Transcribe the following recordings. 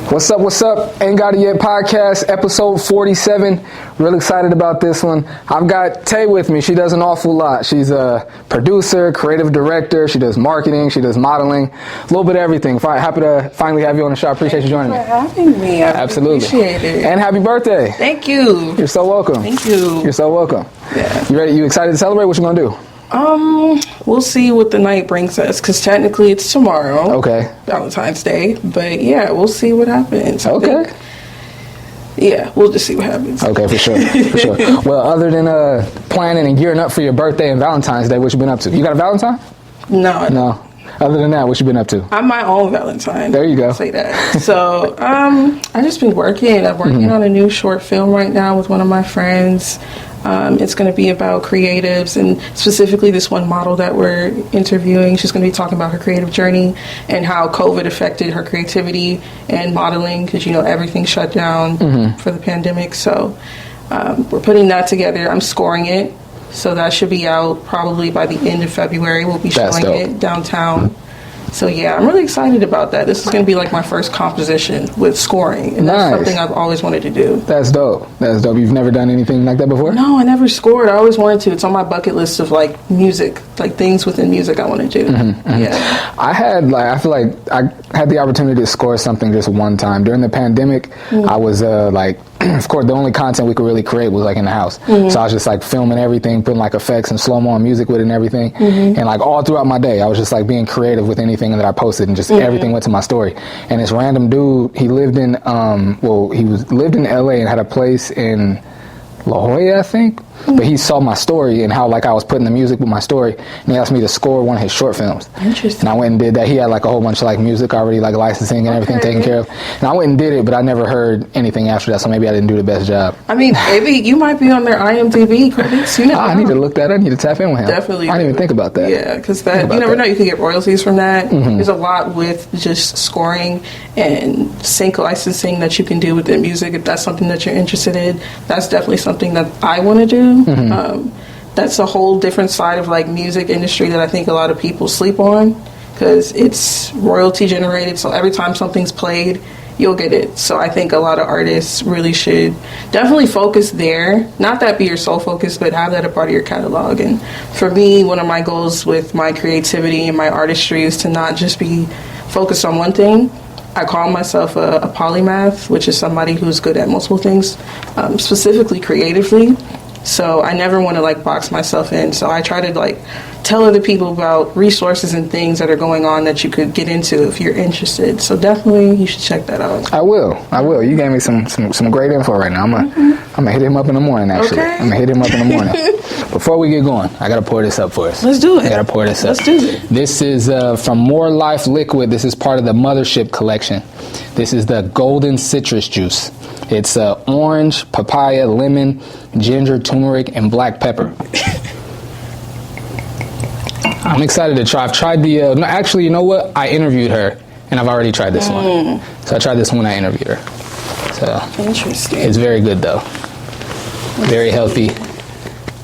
What's up? Ain't Got It Yet podcast, episode 47. Real excited about this one. I've got Tay with me. She does an awful lot. She's a producer, creative director. She does marketing. She does modeling. A little bit of everything. Happy to finally have you on the show. I appreciate you joining me. Thank you for having me. I Absolutely. appreciate it. And happy birthday. Thank you. You're so welcome. Thank you. You're so welcome. Yeah. You ready? You excited to celebrate? What you gonna do? We'll see what the night brings us, because technically it's tomorrow. Okay. Valentine's Day. But yeah, we'll see what happens. Okay. Yeah, we'll just see what happens. Okay, for sure. For sure. Well, other than planning and gearing up for your birthday and Valentine's Day, what you been up to? You got a Valentine? No. Other than that, what you been up to? I'm my own Valentine. There you go. I'll say that. So, I just been working. I'm working on a new short film right now with one of my friends. It's going to be about creatives, and specifically this one model that we're interviewing. She's going to be talking about her creative journey and how COVID affected her creativity and modeling, because, everything shut down for the pandemic. So we're putting that together. I'm scoring it. So that should be out probably by the end of February. We'll be showing it downtown. So yeah, I'm really excited about that. This is going to be like my first composition with scoring, and that's something I've always wanted to do. That's dope. You've never done anything like that before? No, I never scored. I always wanted to. It's on my bucket list of like music, like things within music I want to do. Yeah. I feel like I had the opportunity to score something just one time. During the pandemic, I was of course, the only content we could really create was like in the house. So I was just like filming everything, putting like effects and slow-mo and music with it and everything. And like all throughout my day, I was just like being creative with anything that I posted, and just everything went to my story. And this random dude, he lived in lived in LA and had a place in La Jolla, I think. But he saw my story and how like I was putting the music with my story, and he asked me to score one of his short films. Interesting. And I went and did that. He had like a whole bunch of like music already, like licensing and everything taken care of. And I went and did it, but I never heard anything after that, so maybe I didn't do the best job. I mean, maybe you might be on their IMDb credits. You never know. I need to look that. I need to tap in with him. Definitely. I didn't even think about that. Yeah, because you never know. You can get royalties from that. There's a lot with just scoring and sync licensing that you can do within music. If that's something that you're interested in, that's definitely something that I want to do. That's a whole different side of like music industry that I think a lot of people sleep on, because it's royalty generated. So every time something's played, you'll get it. So I think a lot of artists really should definitely focus there. Not that be your sole focus, but have that a part of your catalog. And for me, one of my goals with my creativity and my artistry is to not just be focused on one thing. I call myself a polymath, which is somebody who's good at multiple things, specifically creatively. So I never want to like box myself in. So I try to like tell other people about resources and things that are going on that you could get into if you're interested. So definitely you should check that out. I will. You gave me some great info right now. I'm gonna hit him up in the morning, actually. Okay. I'm gonna hit him up in the morning. Before we get going, I gotta pour this up for us. Let's do it. I gotta pour this up. Let's do it. This is from More Life Liquid. This is part of the Mothership collection. This is the Golden Citrus Juice. It's orange, papaya, lemon, ginger, turmeric, and black pepper. I'm excited to try. I've tried the... no, actually, you know what? I interviewed her, and I've already tried this one. So I tried this one when I interviewed her. So interesting. It's very good, though. Very healthy.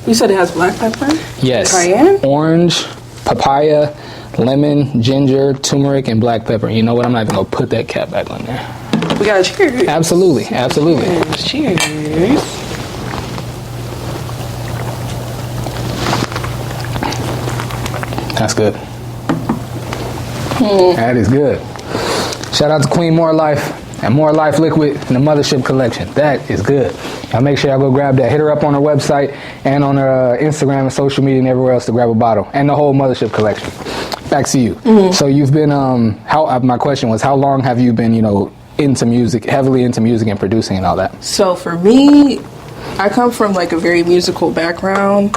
You said it has black pepper? Yes. Cayenne? Orange, papaya, lemon, ginger, turmeric, and black pepper. You know what? I'm not even going to put that cap back on there. We got to cheers. Absolutely. Cheers. That's good. That is good. Shout out to Queen More Life and More Life Liquid and the Mothership collection. That is good. Now make sure y'all go grab that. Hit her up on her website and on her Instagram and social media and everywhere else to grab a bottle, and the whole Mothership collection. Back to you. So you've been my question was, how long have you been into music, heavily into music and producing and all that? So for me, I come from like a very musical background.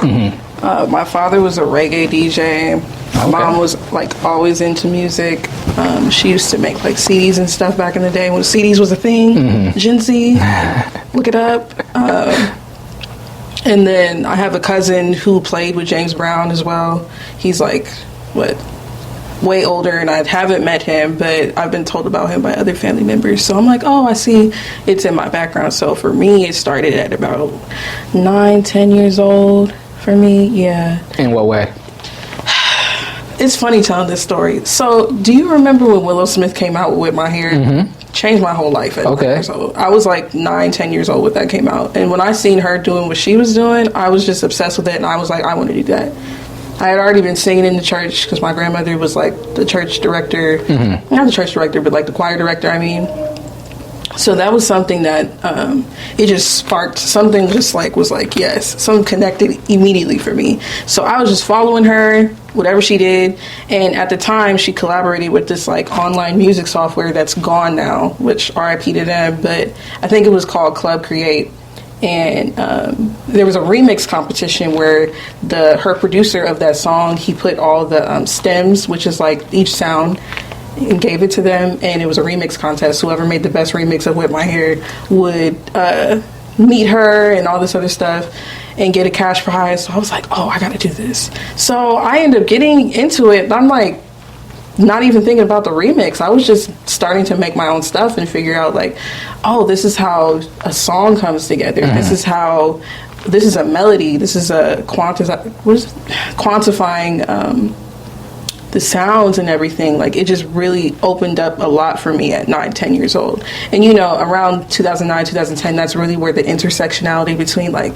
My father was a reggae DJ. My mom was like always into music. She used to make like CDs and stuff back in the day when CDs was a thing. Gen Z, look it up. And then I have a cousin who played with James Brown as well. He's like, way older, and I haven't met him, but I've been told about him by other family members. So I'm like, oh, I see it's in my background. So for me, it started at about 9-10 years old for me. Yeah. In what way? It's funny telling this story. So do you remember when Willow Smith came out with My Hair? changed my whole life. At 9 years old. I was like 9, 10 years old when that came out. And when I seen her doing what she was doing, I was just obsessed with it. And I was like, I want to do that. I had already been singing in the church because my grandmother was like the church director. Not the church director, but like the choir director, I mean. So that was something that it just sparked something, just like was like, yes, something connected immediately for me. So I was just following her, whatever she did. And at the time, she collaborated with this like online music software that's gone now, which RIP to them. But I think it was called Club Create. And there was a remix competition where her producer of that song, he put all the stems, which is like each sound, and gave it to them, and it was a remix contest. Whoever made the best remix of Whip My Hair would meet her and all this other stuff and get a cash prize. So I was like, oh, I gotta do this. So I ended up getting into it. I'm like, not even thinking about the remix. I was just starting to make my own stuff and figure out like, oh, this is how a song comes together. This is a melody. This is a quantifying the sounds and everything. Like, it just really opened up a lot for me at 9, 10 years old. And you know, around 2009, 2010, that's really where the intersectionality between like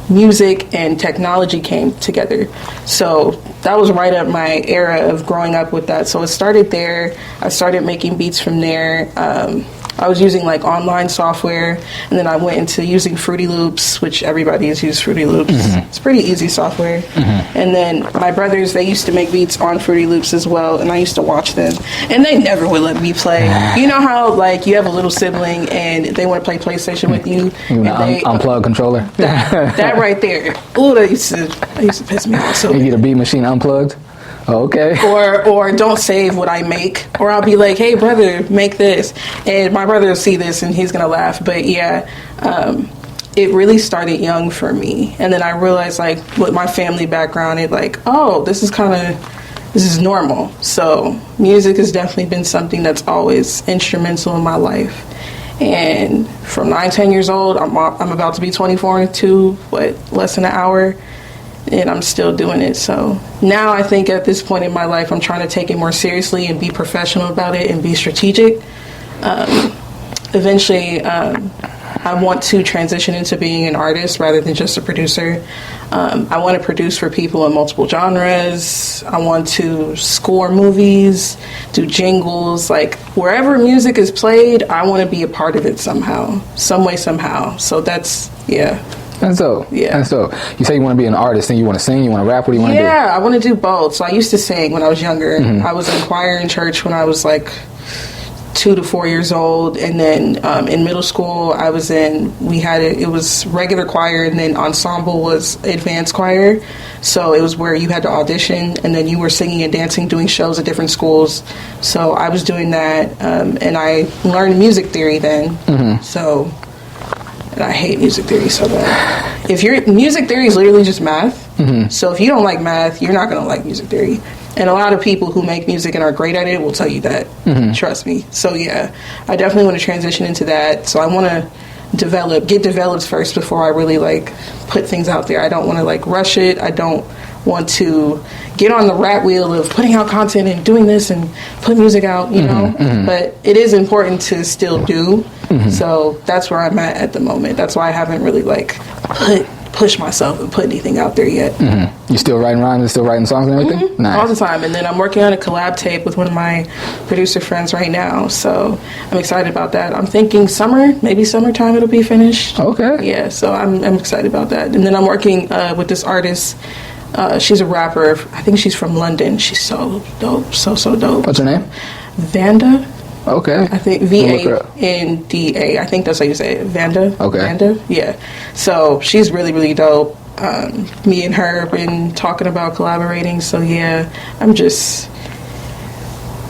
music and technology came together. So that was right up my era of growing up with that. So it started there. I started making beats from there. I was using like online software, and then I went into using Fruity Loops, which everybody has used Fruity Loops. It's pretty easy software. And then my brothers, they used to make beats on Fruity Loops as well, and I used to watch them, and they never would let me play. You know how like you have a little sibling and they want to play PlayStation with you, and they unplug controller. That right there. Ooh, that used to piss me off. So you get a beat machine unplugged. Oh, okay. Or don't save what I make. Or I'll be like, hey, brother, make this. And my brother will see this and he's going to laugh. But yeah, it really started young for me. And then I realized, like, with my family background, it like, oh, this is normal. So music has definitely been something that's always instrumental in my life. And from 9, 10 years old, I'm about to be 24 in less than an hour. And I'm still doing it. So now I think at this point in my life, I'm trying to take it more seriously and be professional about it and be strategic. Eventually, I want to transition into being an artist rather than just a producer. I want to produce for people in multiple genres. I want to score movies, do jingles, like wherever music is played, I want to be a part of it somehow, some way, somehow. So that's, yeah. And so, you say you want to be an artist, and you want to sing, you want to rap, what do you want to do? Yeah, I want to do both. So I used to sing when I was younger. I was in choir in church when I was like 2 to 4 years old, and then in middle school I was it was regular choir, and then ensemble was advanced choir. So it was where you had to audition, and then you were singing and dancing, doing shows at different schools. So I was doing that, and I learned music theory then. So. And I hate music theory so bad. Music theory is literally just math. So if you don't like math, you're not going to like music theory. And a lot of people who make music and are great at it will tell you that. Trust me. So yeah, I definitely want to transition into that. So I want to get developed first before I really like put things out there. I don't want to like rush it. I don't want to get on the rat wheel of putting out content and doing this and put music out, you know. But it is important to still do. So that's where I'm at the moment. That's why I haven't really like push myself and put anything out there yet. You still writing rhymes and still writing songs and everything? Nice. All the time. And then I'm working on a collab tape with one of my producer friends right now. So I'm excited about that. I'm thinking maybe summertime it'll be finished. Okay. Yeah, so I'm excited about that. And then I'm working with this artist. She's a rapper. I think she's from London. She's so dope. So dope. What's her name? Vanda. Okay. I think Vanda. I think that's how you say it. Vanda. Okay. Vanda. Yeah. So she's really, really dope. Me and her have been talking about collaborating. So yeah, I'm just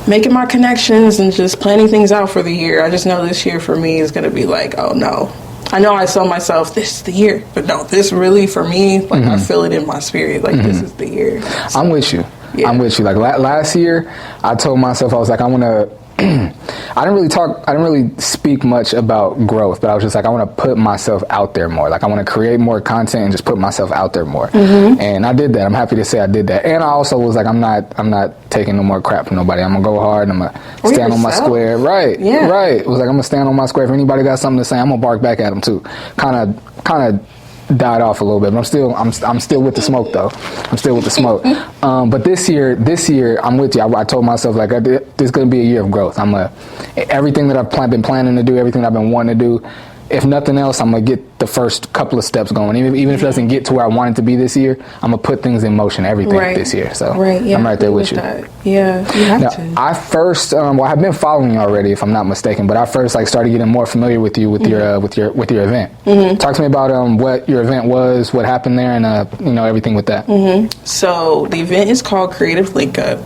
making my connections and just planning things out for the year. I just know this year for me is going to be like, oh no. I know I tell myself this is the year, but no, this really for me, like I feel it in my spirit. Like this is the year. So, I'm with you. Yeah. I'm with you. Like last year, I told myself, I was like, I want to I didn't really speak much about growth, but I was just like, I want to put myself out there more. Like, I want to create more content and just put myself out there more. And I did that. I'm happy to say I did that. And I also was like, I'm not taking no more crap from nobody. I'm gonna go hard and I'm gonna stand on my square. Right. Yeah. Right. It was like, I'm gonna stand on my square. If anybody got something to say, I'm gonna bark back at them too. Kind of died off a little bit, but I'm still with the smoke though. I'm still with the smoke. But this year I'm with you. I told myself, like, this is going to be a year of growth. Everything that I've been planning to do, everything I've been wanting to do, if nothing else, I'm going to get the first couple of steps going. Even if it doesn't get to where I want it to be this year, I'm going to put things in motion, everything this year. So I'm right there with you. That. Yeah, you have to. I first, I've been following you already, if I'm not mistaken, but I first started getting more familiar with you with your event. Talk to me about what your event was, what happened there, and everything with that. So the event is called Creative Link Up.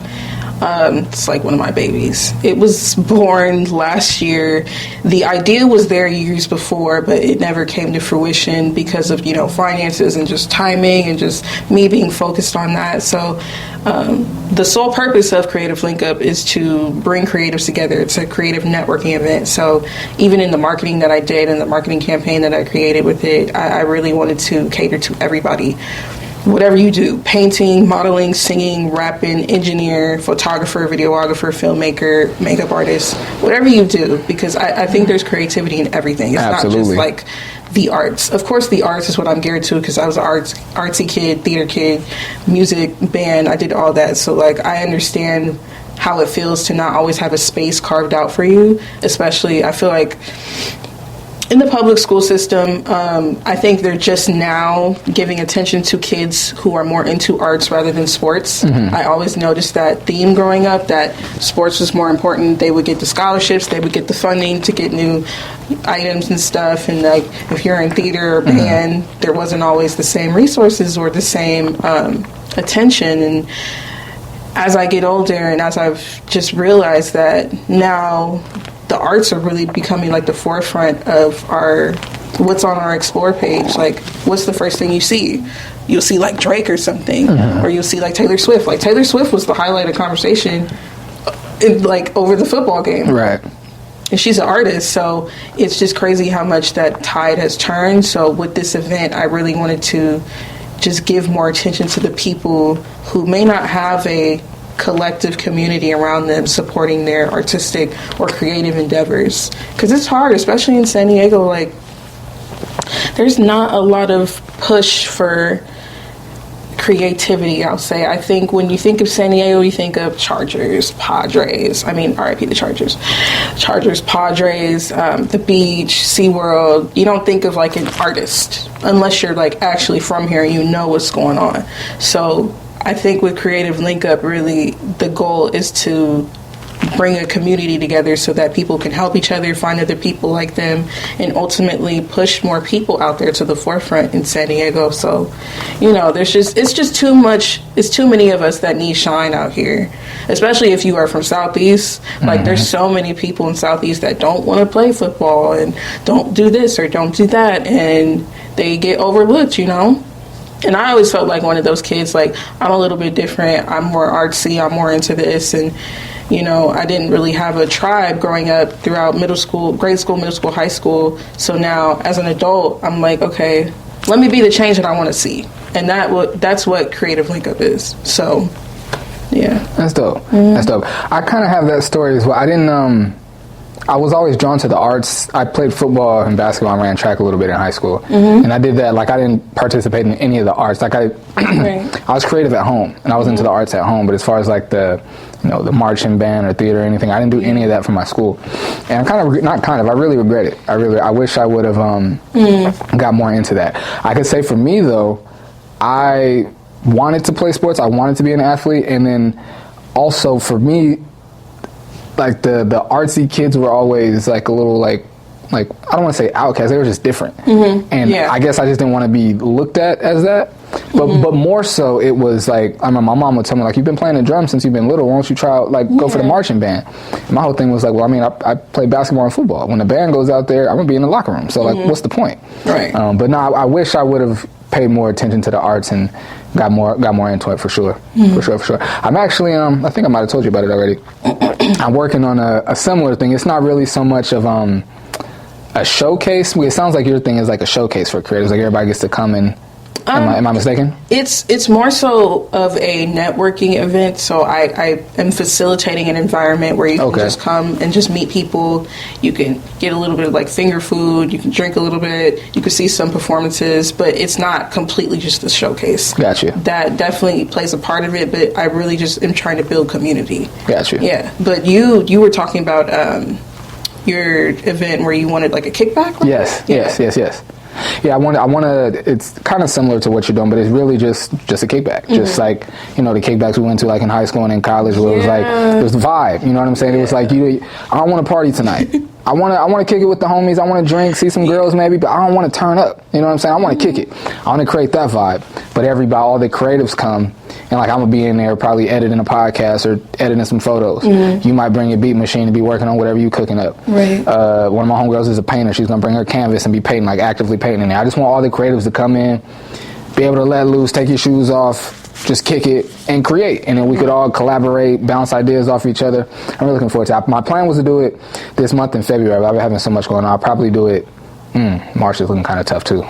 It's like one of my babies. It was born last year. The idea was there years before, but it never came to fruition because of, finances and just timing and just me being focused on that. So the sole purpose of Creative Link Up is to bring creatives together. It's a creative networking event. So even in the marketing that I did and the marketing campaign that I created with it, I really wanted to cater to everybody. Whatever you do, painting, modeling, singing, rapping, engineer, photographer, videographer, filmmaker, makeup artist, whatever you do, because I think there's creativity in everything. It's Absolutely. not just like the arts. Of course, the arts is what I'm geared to because I was an artsy kid, theater kid, music, band, I did all that. So, I understand how it feels to not always have a space carved out for you, especially, I feel like, in the public school system, I think they're just now giving attention to kids who are more into arts rather than sports. I always noticed that theme growing up, that sports was more important. They would get the scholarships, they would get the funding to get new items and stuff. And if you're in theater or band, there wasn't always the same resources or the same attention. And as I get older and as I've just realized that now the arts are really becoming the forefront of what's on our Explore page. What's the first thing you see? You'll see Drake or something, or you'll see Taylor Swift. Taylor Swift was the highlight of conversation over the football game. Right. And she's an artist, so it's just crazy how much that tide has turned. So with this event, I really wanted to just give more attention to the people who may not have a collective community around them supporting their artistic or creative endeavors, because it's hard, especially in San Diego. There's not a lot of push for creativity, I'll say. I think when you think of San Diego, you think of Chargers, Padres. RIP the Chargers. Chargers, Padres, the beach, SeaWorld. You don't think of an artist unless you're actually from here and you know what's going on. So I think with Creative Link Up, really, the goal is to bring a community together so that people can help each other, find other people like them, and ultimately push more people out there to the forefront in San Diego. So, it's just too much. It's too many of us that need shine out here, especially if you are from Southeast. There's so many people in Southeast that don't want to play football and don't do this or don't do that, and they get overlooked, And I always felt like one of those kids, I'm a little bit different. I'm more artsy. I'm more into this. And, I didn't really have a tribe growing up throughout middle school, grade school, middle school, high school. So now as an adult, I'm okay, let me be the change that I want to see. And that's what Creative Link Up is. So, yeah. That's dope. That's dope. I kind of have that story as well. I was always drawn to the arts. I played football and basketball and ran track a little bit in high school. And I did that. I didn't participate in any of the arts. I was creative at home, and I was into the arts at home. But as far as the marching band or theater or anything, I didn't do any of that from my school. And I really regret it. I wish I would have got more into that. I could say for me, though, I wanted to play sports. I wanted to be an athlete. And then also for me, the artsy kids were always a little I don't want to say outcast. They were just different, and I guess I just didn't want to be looked at as that. But more so, it was I remember my mom would tell me you've been playing the drums since you've been little. Why don't you try out go for the marching band? And my whole thing was I play basketball and football. When the band goes out there, I'm gonna be in the locker room. So what's the point? Right. But no, I wish I would have paid more attention to the arts and got more into it for sure. For sure. I'm actually I think I might have told you about it already. I'm working on a similar thing. It's not really so much of a showcase. It sounds like your thing is like a showcase for creators. Like everybody gets to come and. Am I mistaken? It's more so of a networking event. So I am facilitating an environment where you can just come and just meet people. You can get a little bit of like finger food. You can drink a little bit. You can see some performances, but it's not completely just a showcase. Gotcha. That definitely plays a part of it, but I really just am trying to build community. Gotcha. Yeah, but you were talking about your event where you wanted like a kickback, right? Yes. Yeah, I want to. It's kind of similar to what you're doing, but it's really just a kickback. Just like the kickbacks we went to like in high school and in college, where it was like it was the vibe. You know what I'm saying? It was like I don't want to party tonight. I want to kick it with the homies. I want to drink, see some girls maybe, but I don't want to turn up. You know what I'm saying? I want to kick it. I want to create that vibe. But all the creatives come, and like I'm gonna be in there probably editing a podcast or editing some photos. You might bring your beat machine to be working on whatever you cooking up. Right. One of my homegirls is a painter. She's gonna bring her canvas and be painting, like actively painting it. I just want all the creatives to come in, be able to let loose, take your shoes off, just kick it and create, and then we could all collaborate, bounce ideas off each other. I'm really looking forward to it. My plan was to do it this month in February, but I've been having so much going on. I'll probably do it. March is looking kind of tough too.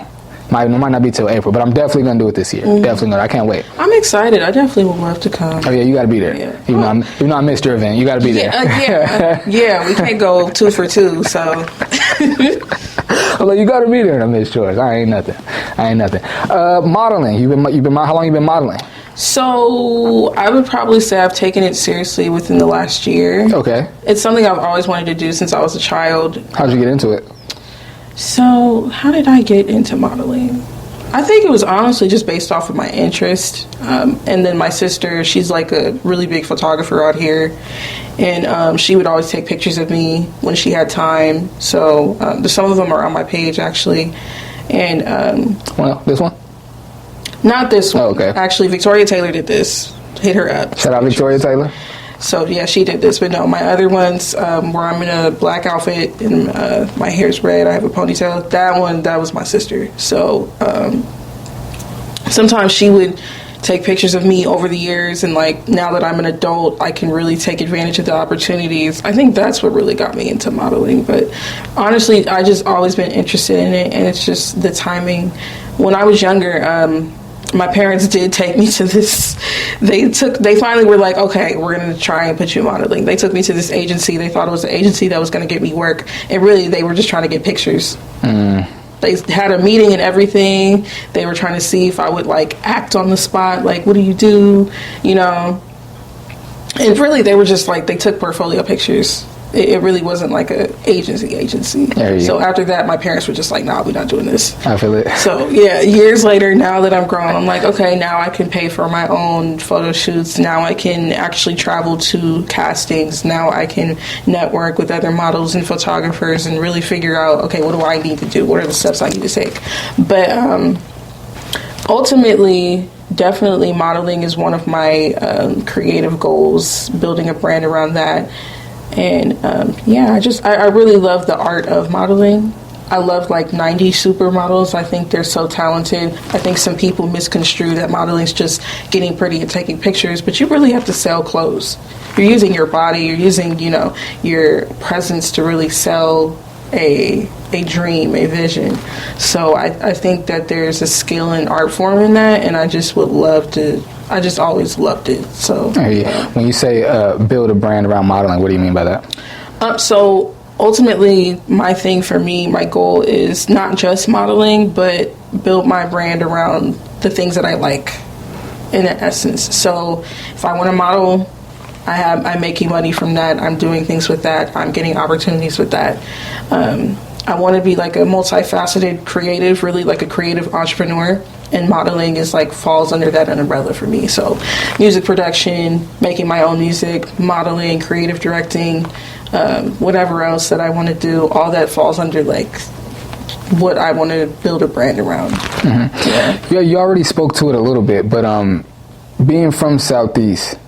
It might not be till April, but I'm definitely gonna do it this year. Definitely gonna. I can't wait. I'm excited. I definitely would love to come. Oh yeah, you gotta be there. Yeah. Even though I missed your event, you gotta be there. Yeah. We can't go 2 for 2. So. I'm like, you gotta be there, and I missed yours. I ain't nothing. Modeling. How long you been modeling? So I would probably say I've taken it seriously within the last year. Okay. It's something I've always wanted to do since I was a child. How'd you get into it? So how did I get into modeling? I think it was honestly just based off of my interest. And then my sister, she's like a really big photographer out here. And she would always take pictures of me when she had time. So some of them are on my page, actually. And well, this one? Not this one. Oh, okay. Actually, Victoria Taylor did this. Hit her up. Shout out Victoria Taylor. So, yeah, she did this. But no, my other ones where I'm in a black outfit and my hair's red, I have a ponytail, that was my sister. So sometimes she would take pictures of me over the years, and like now that I'm an adult, I can really take advantage of the opportunities. I think that's what really got me into modeling. But honestly, I just always been interested in it, and it's just the timing. When I was younger, my parents did take me to this. They finally were like, okay, we're going to try and put you in modeling. They took me to this agency. They thought it was an agency that was going to get me work. And really, they were just trying to get pictures. They had a meeting and everything. They were trying to see if I would like act on the spot. Like, what do you do? And really, they were just like, they took portfolio pictures. It really wasn't like a agency. So after that, my parents were just like, nah, we're not doing this. I feel it. So yeah, years later, now that I'm grown, I'm like, okay, now I can pay for my own photo shoots. Now I can actually travel to castings. Now I can network with other models and photographers and really figure out, okay, what do I need to do? What are the steps I need to take? But ultimately, definitely modeling is one of my creative goals, building a brand around that. And I really love the art of modeling. I love like 90s supermodels. I think they're so talented. I think some people misconstrue that modeling is just getting pretty and taking pictures, but you really have to sell clothes. You're using your body, you're using, your presence to really sell a dream, a vision. So I think that there's a skill and art form in that, and I just always loved it. So when you say build a brand around modeling, what do you mean by that? So ultimately, my thing for me, my goal is not just modeling, but build my brand around the things that I like in essence. So if I want to model, I'm making money from that. I'm doing things with that. I'm getting opportunities with that. I want to be like a multifaceted creative, really like a creative entrepreneur. And modeling is like falls under that umbrella for me. So music production, making my own music, modeling, creative directing, whatever else that I want to do, all that falls under like what I want to build a brand around. Mm-hmm. Yeah, you already spoke to it a little bit, but being from Southeast,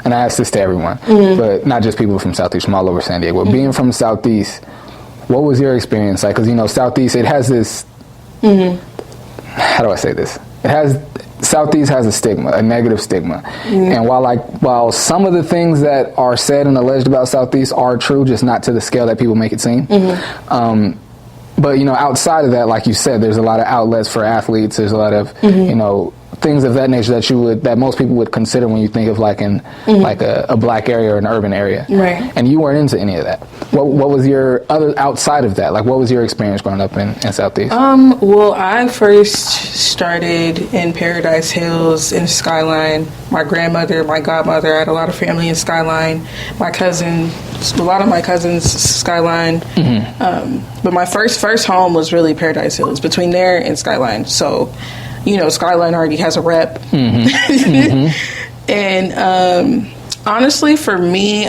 and I ask this to everyone, but not just people from Southeast, from all over San Diego, but being from Southeast, what was your experience like? Because, Southeast, it has this, how do I say this? Southeast has a stigma, a negative stigma. And while some of the things that are said and alleged about Southeast are true, just not to the scale that people make it seem. But, you know, outside of that, like you said, there's a lot of outlets for athletes. There's a lot of, you know, things of that nature that most people would consider when you think of like a black area or an urban area. Right. And you weren't into any of that. What was your outside of that? Like, what was your experience growing up in Southeast? Well, I first started in Paradise Hills in Skyline. My grandmother, my godmother, I had a lot of family in Skyline. A lot of my cousins, Skyline. But my first home was really Paradise Hills, between there and Skyline. So, you know, Skyline already has a rep. And honestly, for me,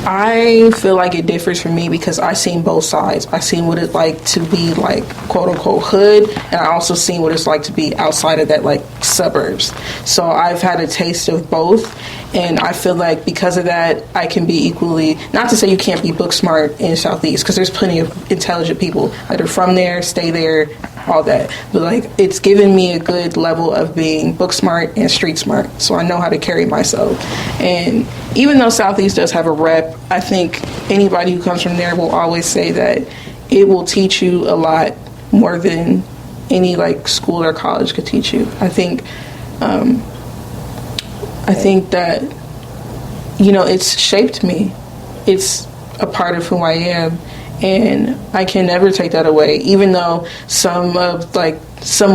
I feel like it differs for me because I've seen both sides. I've seen what it's like to be like quote unquote hood, and I also seen what it's like to be outside of that, like suburbs. So I've had a taste of both, and I feel like because of that, I can be equally, not to say you can't be book smart in Southeast, because there's plenty of intelligent people that are from there, stay there, all that. But like, it's given me a good level of being book smart and street smart, so I know how to carry myself. And even though Southeast does have a rep, I think anybody who comes from there will always say that it will teach you a lot more than any like school or college could teach you. I think that, you know, it's shaped me. It's a part of who I am, and I can never take that away. Even though some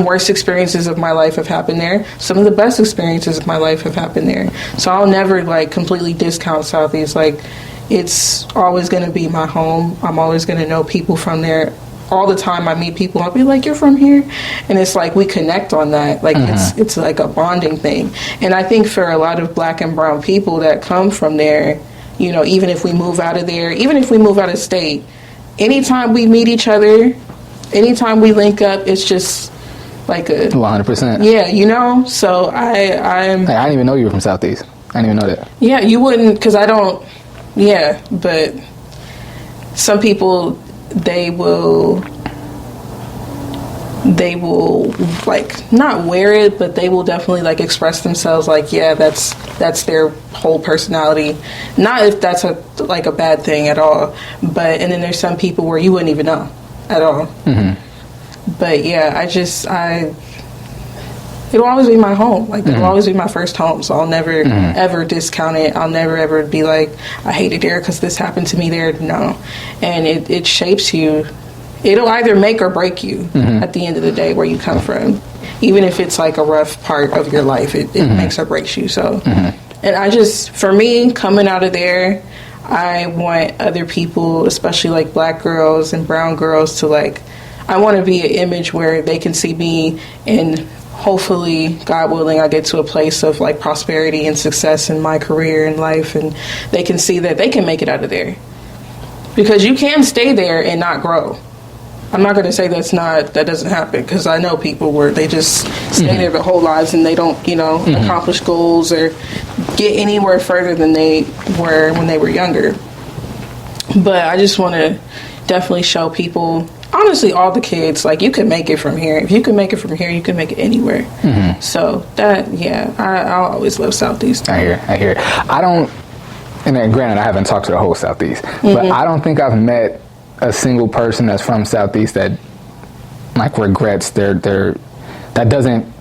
worst experiences of my life have happened there, some of the best experiences of my life have happened there. So I'll never like completely discount Southeast. Like, it's always going to be my home. I'm always going to know people from there. All the time I meet people, I'll be like, you're from here? And it's like we connect on that. Like, it's like a bonding thing. And I think for a lot of black and brown people that come from there, you know, even if we move out of there, even if we move out of state, anytime we meet each other, anytime we link up, it's just like a 100%. Yeah, you know. So I didn't even know you were from Southeast. I didn't even know that. Yeah, you wouldn't, because I don't. Yeah, but some people, they will like not wear it, but they will definitely like express themselves like, yeah, that's their whole personality. Not if that's a bad thing at all, but and then there's some people where you wouldn't even know at all. But yeah, it'll always be my home. Like, it'll always be my first home. So I'll never ever discount it. I'll never ever be like, I hate it there because this happened to me there. No. And it shapes you. It'll either make or break you at the end of the day where you come from. Even if it's like a rough part of your life, it makes or breaks you. So, and for me, coming out of there, I want other people, especially like black girls and brown girls, to like, I want to be an image where they can see me, and hopefully, God willing, I get to a place of like prosperity and success in my career and life, and they can see that they can make it out of there. Because you can stay there and not grow. I'm not going to say that doesn't happen, because I know people where they just stay there their whole lives and they don't, you know, accomplish goals or get anywhere further than they were when they were younger. But I just want to definitely show people, honestly, all the kids, like, you can make it from here. If you can make it from here, you can make it anywhere. So that, yeah, I'll always love Southeast. I hear. I don't, and then granted, I haven't talked to the whole Southeast, but I don't think I've met a single person that's from Southeast that like regrets that doesn't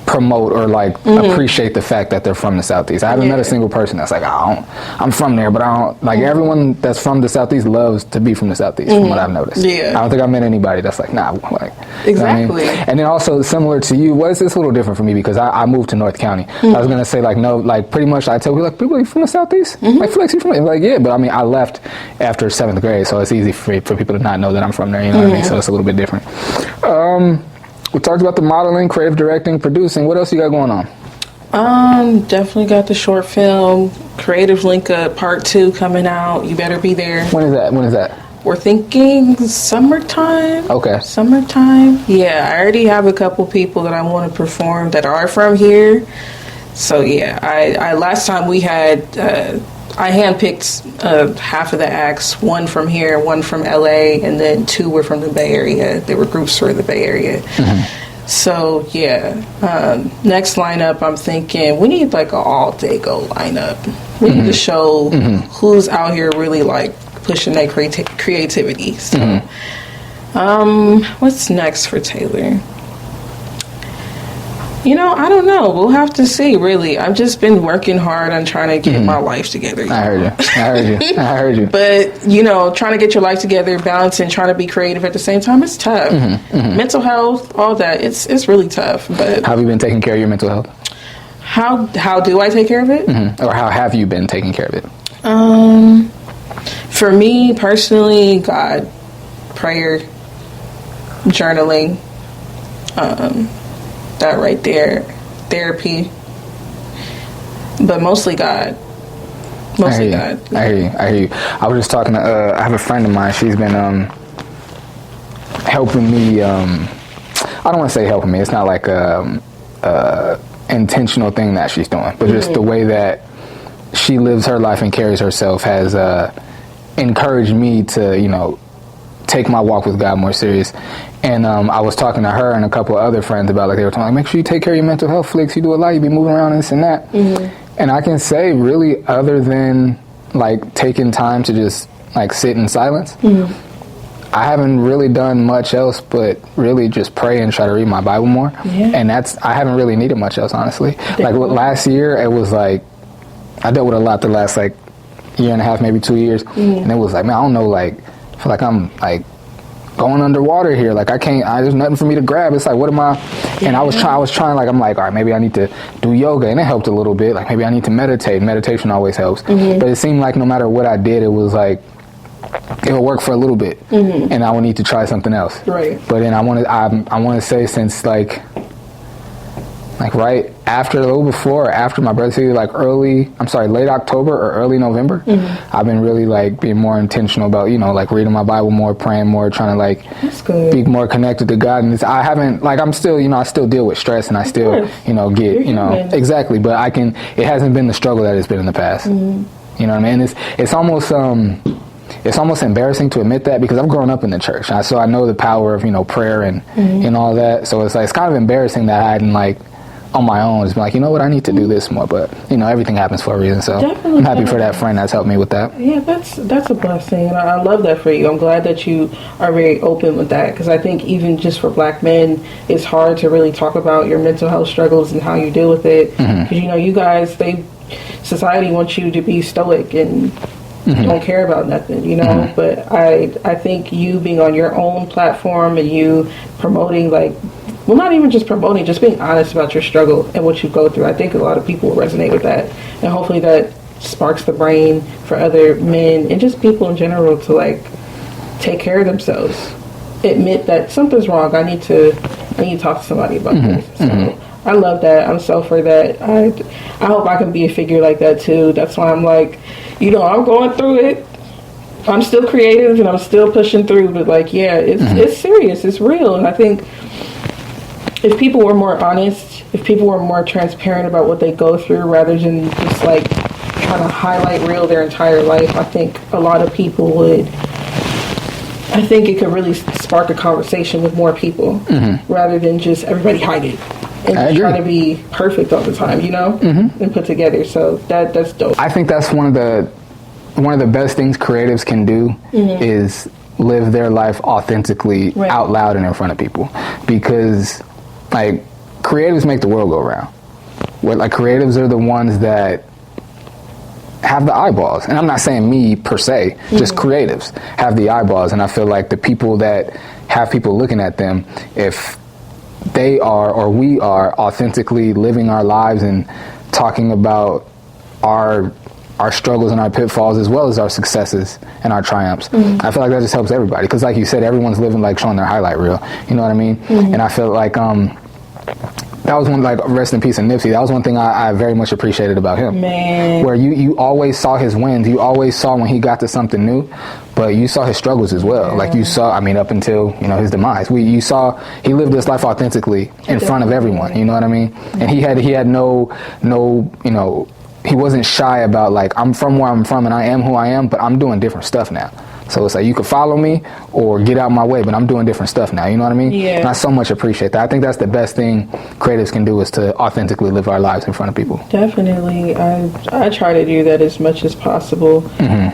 promote or like appreciate the fact that they're from the Southeast. I haven't met a single person that's like, I'm from there, but I don't, like, everyone that's from the Southeast loves to be from the Southeast, from what I've noticed. I don't think I've met anybody that's like, nah, like, exactly. You know what I mean? And then also, similar to you, it's a little different for me because I moved to North County. I was gonna say, like, no, like, pretty much I tell people, like, people, are you from the Southeast? Like, Flex, you from it? Like, yeah, but I mean, I left after 7th grade, so it's easy for people to not know that I'm from there, you know what I mean? So it's a little bit different. We talked about the modeling, creative directing, producing. What else you got going on? Definitely got the short film, Creative Link Up Part 2 coming out. You better be there. When is that? We're thinking summertime. Okay. Summertime. Yeah, I already have a couple people that I want to perform that are from here. So yeah, I last time we had, I handpicked half of the acts, one from here, one from LA, and then 2 were from the Bay Area. They were groups for the Bay Area. So yeah, next lineup, I'm thinking we need like an all-day go lineup. We need to show who's out here really like pushing their creativity. So, what's next for Taylor? You know, I don't know. We'll have to see, really. I've just been working hard on trying to get my life together. I heard you. But, you know, trying to get your life together, balancing, trying to be creative at the same time, it's tough. Mental health, all that, it's really tough. But how have you been taking care of your mental health? How do I take care of it? Or how have you been taking care of it? For me, personally, God, prayer, journaling, that right there, therapy, but mostly God. Mostly God. I hear you. I was just talking to, I have a friend of mine, she's been helping me, I don't want to say helping me, it's not like a intentional thing that she's doing, but just the way that she lives her life and carries herself has encouraged me to, you know, take my walk with God more serious. And I was talking to her and a couple of other friends about, like, they were talking, like, make sure you take care of your mental health, Flicks. You do a lot. You be moving around and this and that. And I can say, really, other than, like, taking time to just, like, sit in silence, I haven't really done much else but really just pray and try to read my Bible more. And I haven't really needed much else, honestly. Like, last year, it was, like, I dealt with a lot the last, like, year and a half, maybe 2 years. And it was like, man, I don't know, like, I feel like I'm, like, going underwater here. Like, there's nothing for me to grab. It's like, what am I? And I was trying, like, I'm like, all right, maybe I need to do yoga. And it helped a little bit. Like, maybe I need to meditate. Meditation always helps. But it seemed like no matter what I did, it was like, it would work for a little bit. And I would need to try something else. Right. But then I want to say, since, like right after, a little before or after my birthday, like late October or early November, I've been really, like, being more intentional about, you know, like, reading my Bible more, praying more, trying to, like, be more connected to God. And I haven't, like, I'm still, you know, I still deal with stress and I still, you know, get, you know, exactly. But it hasn't been the struggle that it's been in the past. You know what I mean? It's almost embarrassing to admit that, because I've grown up in the church. So I know the power of, you know, prayer and all that. So it's like, it's kind of embarrassing that I hadn't, like, on my own, just be like, you know what, I need to do this more. But, you know, everything happens for a reason. So I'm happy for that friend that's helped me with that. Yeah, that's a blessing. And I love that for you. I'm glad that you are very open with that, because I think even just for Black men, it's hard to really talk about your mental health struggles and how you deal with it. Because, you know, you guys, society wants you to be stoic and don't care about nothing, you know. But I think you being on your own platform and you promoting, like, well, not even just promoting, just being honest about your struggle and what you go through. I think a lot of people will resonate with that. And hopefully that sparks the brain for other men and just people in general to, like, take care of themselves. Admit that something's wrong. I need to talk to somebody about this. So I love that. I'm so for that. I hope I can be a figure like that too. That's why I'm like, you know, I'm going through it. I'm still creative and I'm still pushing through, but, like, yeah, it's serious. It's real. And I think if people were more honest, if people were more transparent about what they go through rather than just, like, trying to highlight reel their entire life, I think a lot of people would, I think it could really spark a conversation with more people rather than just everybody hide it and try to be perfect all the time, you know, and put together. So that's dope. I think that's one of the best things creatives can do is live their life authentically out loud and in front of people, because, like, creatives make the world go round. Like, creatives are the ones that have the eyeballs. And I'm not saying me per se, just creatives have the eyeballs. And I feel like the people that have people looking at them, if they are, or we are, authentically living our lives and talking about our struggles and our pitfalls as well as our successes and our triumphs, I feel like that just helps everybody. Because, like you said, everyone's living, like, showing their highlight reel. You know what I mean? And I feel like that was one, like, rest in peace, and Nipsey. That was one thing I very much appreciated about him. Man. Where you always saw his wins. You always saw when he got to something new, but you saw his struggles as well. Like, you saw, I mean, up until, you know, his demise. You saw he lived this life authentically in front of everyone. You know what I mean? And he had no, you know, he wasn't shy about, like, I'm from where I'm from and I am who I am, but I'm doing different stuff now. So it's like you could follow me or get out my way, but I'm doing different stuff now. You know what I mean? Yeah. And I so much appreciate that. I think that's the best thing creatives can do, is to authentically live our lives in front of people. Definitely. I try to do that as much as possible.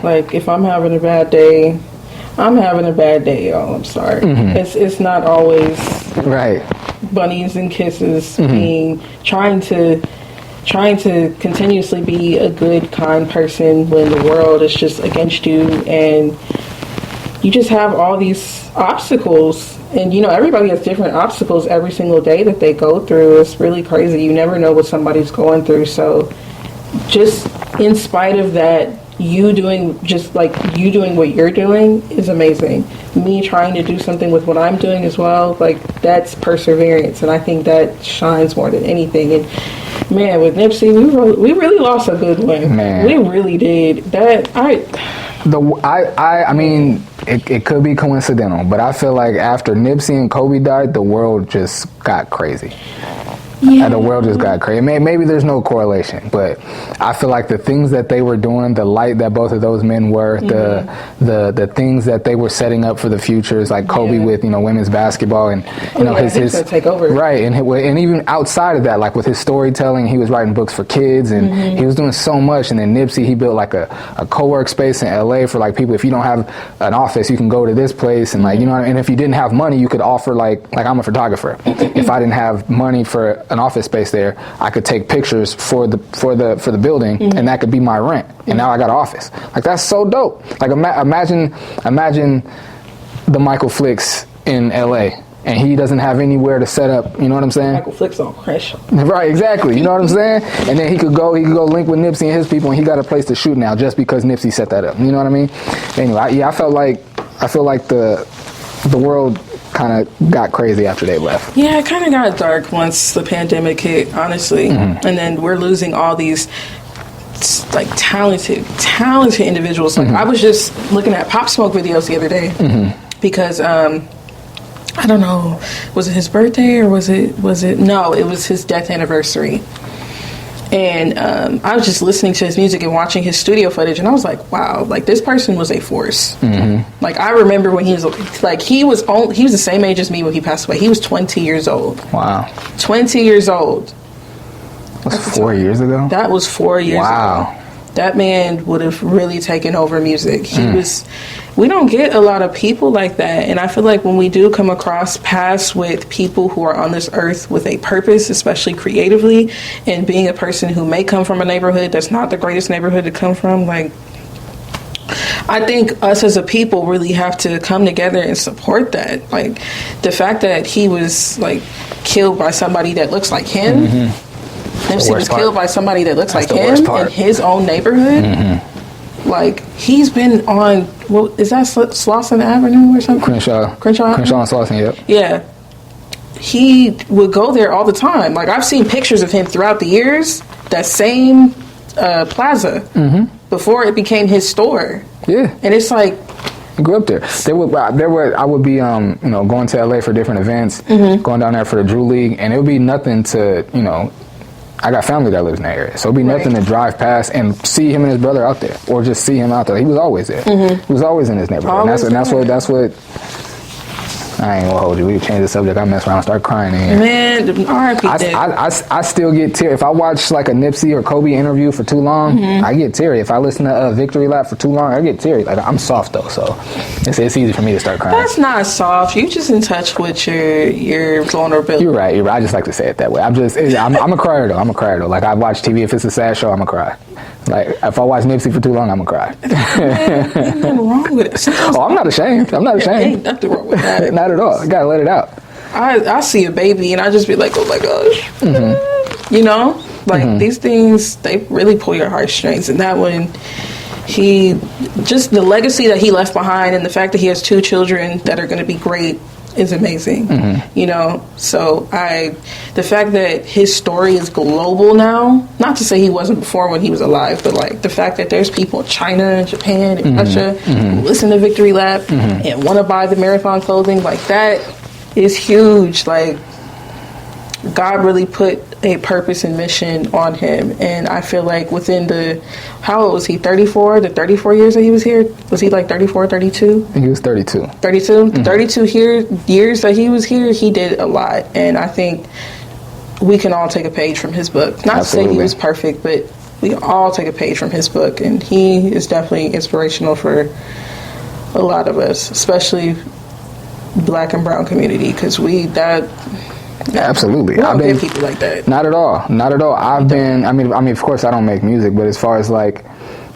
Like, if I'm having a bad day, I'm having a bad day, y'all. I'm sorry. It's not always Right. bunnies and kisses. Trying to continuously be a good, kind person when the world is just against you, and you just have all these obstacles. And everybody has different obstacles every single day that they go through. It's really crazy. You never know what somebody's going through. So just in spite of that, you doing what you're doing is amazing. Me trying to do something with what I'm doing as well, like, that's perseverance, and I think that shines more than anything. And man, with Nipsey, we really lost a good one. Man. We really did. I mean, it could be coincidental, but I feel like after Nipsey and Kobe died, the world just got crazy. Yeah. The world just got crazy. Maybe there's no correlation, but I feel like the things that they were doing, the light that both of those men were, the things that they were setting up for the future, is like Kobe with women's basketball, and his take over, right, and even outside of that, like with his storytelling, he was writing books for kids, and he was doing so much. And then Nipsey, he built like a co-work space in LA for like people. If you don't have an office, you can go to this place, and like and if you didn't have money, you could offer like I'm a photographer. If I didn't have money for an office space there, I could take pictures for the building, and that could be my rent. And now I got an office. Like, that's so dope. Like, imagine the Michael Flicks in LA, and he doesn't have anywhere to set up. You know what I'm saying? Michael Flicks on Crenshaw. Right, exactly. You know what I'm saying? And then he could go link with Nipsey and his people, and he got a place to shoot now just because Nipsey set that up. You know what I mean? Anyway, I feel like the world kind of got crazy after they left. Yeah, it kind of got dark once the pandemic hit, honestly. And then we're losing all these like talented individuals. Like, I was just looking at Pop Smoke videos the other day because I don't know, was it his birthday or was it no, it was his death anniversary. And I was just listening to his music and watching his studio footage, and I was like, wow, like, this person was a force. Like, I remember when he was like, he was the same age as me when he passed away. He was 20 years old. Wow. 20 years old. That's 4 years ago? That was 4 years ago. Wow. That man would have really taken over music. We don't get a lot of people like that. And I feel like when we do come across paths with people who are on this earth with a purpose, especially creatively, and being a person who may come from a neighborhood that's not the greatest neighborhood to come from, like, I think us as a people really have to come together and support that. Like, the fact that he was, like, killed by somebody that looks like him, Nipsey was killed by somebody that looks like him in his own neighborhood. Like, he's been on, is that Slauson Avenue or something? Crenshaw and Slauson, yep. Yeah. He would go there all the time. Like, I've seen pictures of him throughout the years, that same plaza, before it became his store. Yeah. And it's like, I grew up there. I would be going to LA for different events, going down there for the Drew League, and it would be nothing to, I got family that lives in that area, so it'd be nothing to drive past and see him and his brother out there, or just see him out there. He was always there. He was always in his neighborhood. And that's what. I ain't gonna hold you. We change the subject. I mess around and start crying in here. Man, R.I.P. I still get teary. If I watch like a Nipsey or Kobe interview for too long, I get teary. If I listen to Victory Lap for too long, I get teary. Like, I'm soft though, so it's easy for me to start crying. That's not soft. You just in touch with your vulnerability. You're right. I just like to say it that way. I'm a crier though. Like, I watch TV. If it's a sad show, I'm a cry. Like, if I watch Nipsey for too long, I'm gonna cry. Man, ain't nothing wrong with it. I'm not ashamed. Ain't nothing wrong with that. Not at all. I gotta let it out. I see a baby and I just be like, oh my gosh. These things, they really pull your heartstrings. And that one, just the legacy that he left behind, and the fact that he has 2 children that are going to be great is amazing. So the fact that his story is global now, not to say he wasn't before when he was alive, but like the fact that there's people in China and Japan and Russia who listen to Victory Lap and want to buy the Marathon clothing, like, that is huge. Like, God really put a purpose and mission on him. And I feel like within how old was he, 34? The 34 years that he was here? Was he like 34, 32? I think he was 32. 32? Mm-hmm. 32 years that he was here, he did a lot. And I think we can all take a page from his book. Not Absolutely. to say he was perfect, but we can all take a page from his book. And he is definitely inspirational for a lot of us, especially Black and brown community, because absolutely. We don't get people like that. Not at all. Not at all. I mean, of course I don't make music, but as far as like,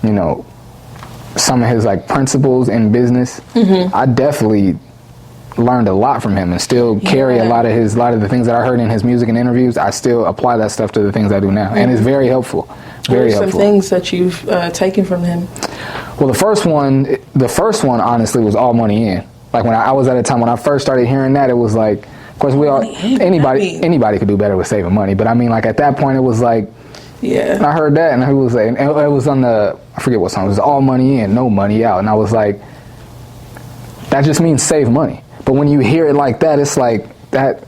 you know, some of his like principles in business, I definitely learned a lot from him and still carry a lot of the things that I heard in his music and interviews. I still apply that stuff to the things I do now. And it's very helpful. Very helpful. Some things that you've taken from him? Well, the first one honestly was All Money In. Like when I was at a time when I first started hearing that, it was like, of course anybody could do better with saving money, but I mean, like at that point it was like, I heard that and it was like, and it was on I forget what song, it was All Money In, No Money Out, and I was like, that just means save money. But when you hear it like that, it's like that,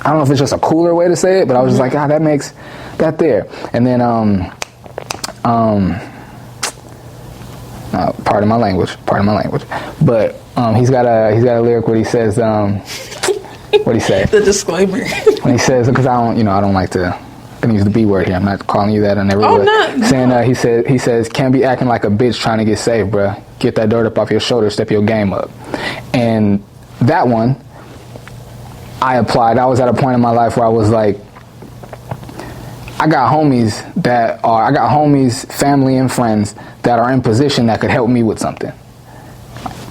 I don't know if it's just a cooler way to say it, but I was just like, that makes that there. And then pardon my language, but he's got a lyric where he says, what he say? The disclaimer. When he says, because I don't like to use the B word here. I'm not calling you that on every word. No. Saying he says, can't be acting like a bitch trying to get saved, bruh. Get that dirt up off your shoulder, step your game up. And that one, I applied. I was at a point in my life where I was like, I got homies, family and friends that are in position that could help me with something.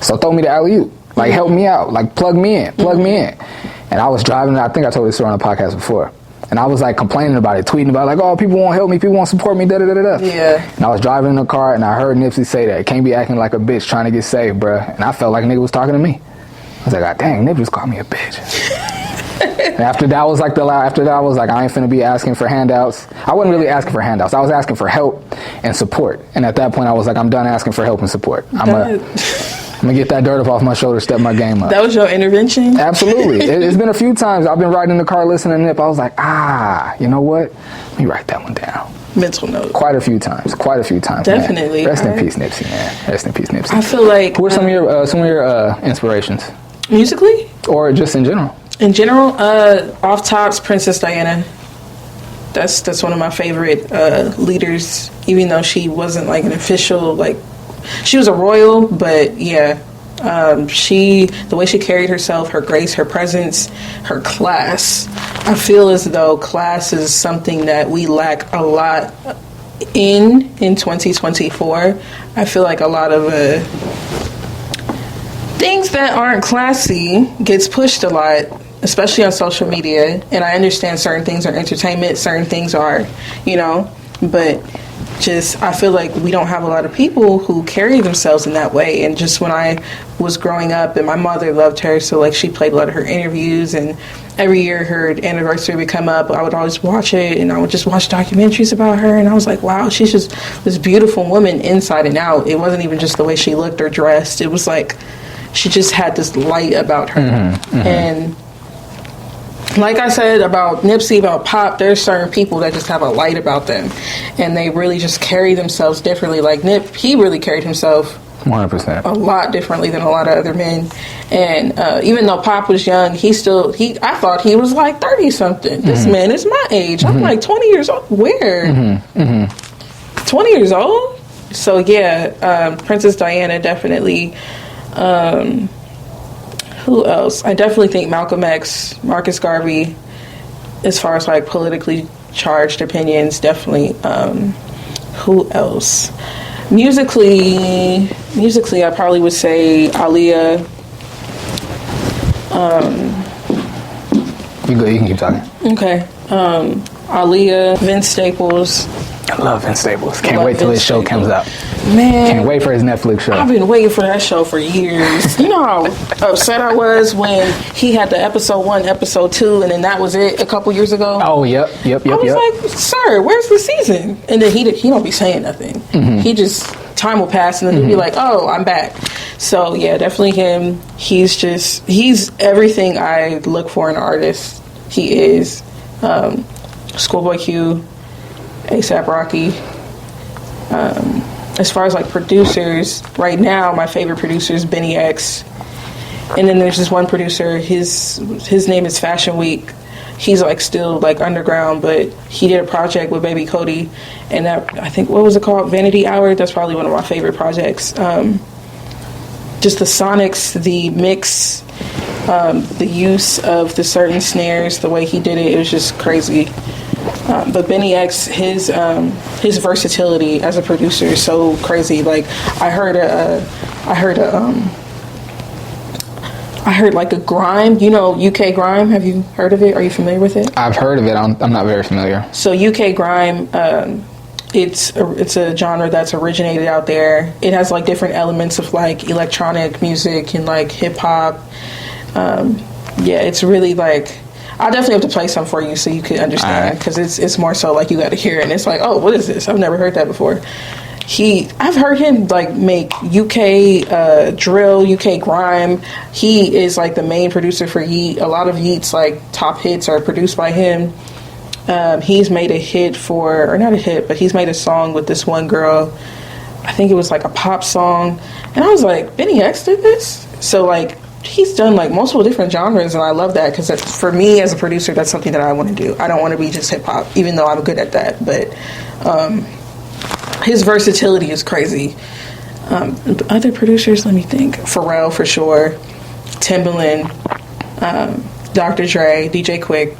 So throw me the alley-oop. Like, help me out. Like, plug me in. And I was driving, I think I told this story on the podcast before. And I was, like, complaining about it, tweeting about it, like, oh, people won't help me, people won't support me, da-da-da-da-da. Yeah. And I was driving in the car, and I heard Nipsey say that. Can't be acting like a bitch trying to get saved, bruh. And I felt like a nigga was talking to me. I was like, God dang, Nip just called me a bitch. And after that, I was like, I ain't finna be asking for handouts. I wasn't really asking for handouts. I was asking for help and support. And at that point, I was like, I'm done asking for help and support. I'm gonna get that dirt up off my shoulder, step my game up. That was your intervention? Absolutely. It's been a few times. I've been riding in the car listening to Nip. I was like, you know what? Let me write that one down. Mental note. Quite a few times. Definitely. Man. Rest in peace, Nipsey, man. Rest in peace, Nipsey. I feel like... Who are some of your inspirations? Musically? Or just in general? In general, off tops, Princess Diana. That's one of my favorite leaders, even though she wasn't like an official, like, she was a royal, but yeah, the way she carried herself, her grace, her presence, her class. I feel as though class is something that we lack a lot in 2024. I feel like a lot of things that aren't classy gets pushed a lot, especially on social media. And I understand certain things are entertainment, certain things are, but just, I feel like we don't have a lot of people who carry themselves in that way. And just when I was growing up, and my mother loved her, so like she played a lot of her interviews, and every year her anniversary would come up, I would always watch it, and I would just watch documentaries about her, and I was like, wow, she's just this beautiful woman inside and out. It wasn't even just the way she looked or dressed. It was like she just had this light about her. And like I said about Nipsey, about Pop, there's certain people that just have a light about them, and they really just carry themselves differently. Like Nip, he really carried himself 100%. a lot differently than a lot of other men. And even though Pop was young, I thought he was like 30 something. This man is my age. I'm like 20 years old. Where? 20 years old? So yeah, Princess Diana definitely. Who else? I definitely think Malcolm X, Marcus Garvey, as far as like politically charged opinions, definitely. Who else? Musically, I probably would say Aaliyah. You can keep talking. Okay. Aaliyah, Vince Staples. I love Vince Staples. Can't wait till his show comes out. Man. Can't wait for his Netflix show. I've been waiting for that show for years. You know how upset I was when he had the episode 1, episode 2, and then that was it a couple years ago? Oh, yep. I was like, sir, where's the season? And then he don't be saying nothing. He just, time will pass, and then he'll be like, oh, I'm back. So, yeah, definitely him. He's everything I look for in an artist. He is. Schoolboy Q, A$AP Rocky. As far as like producers, right now my favorite producer is Benny X, and then there's this one producer. His name is Fashion Week. He's like still like underground, but he did a project with Baby Cody, and that, I think, what was it called? Vanity Hour. That's probably one of my favorite projects. Just the sonics, the mix, the use of the certain snares, the way he did it, it was just crazy. But Benny X, his versatility as a producer is so crazy. Like I heard like a grime, UK grime. Have you heard of it? Are you familiar with it? I've heard of it. I'm not very familiar. So UK grime, it's a genre that's originated out there. It has like different elements of like electronic music and like hip hop. Yeah, it's really like, I'll definitely have to play some for you so you can understand, because it's more so like you got to hear it and it's like, oh, what is this? I've never heard that before. I've heard him like make UK drill, UK grime. He is like the main producer for Yeat. A lot of Yeat's like top hits are produced by him. He's made a hit or not a hit, but he's made a song with this one girl. I think it was like a pop song. And I was like, Benny X did this? So like, he's done like multiple different genres, and I love that, because for me as a producer, that's something that I want to do. I don't want to be just hip hop, even though I'm good at that. But his versatility is crazy. Other producers, let me think. Pharrell for sure, Timbaland, Dr. Dre, DJ Quick.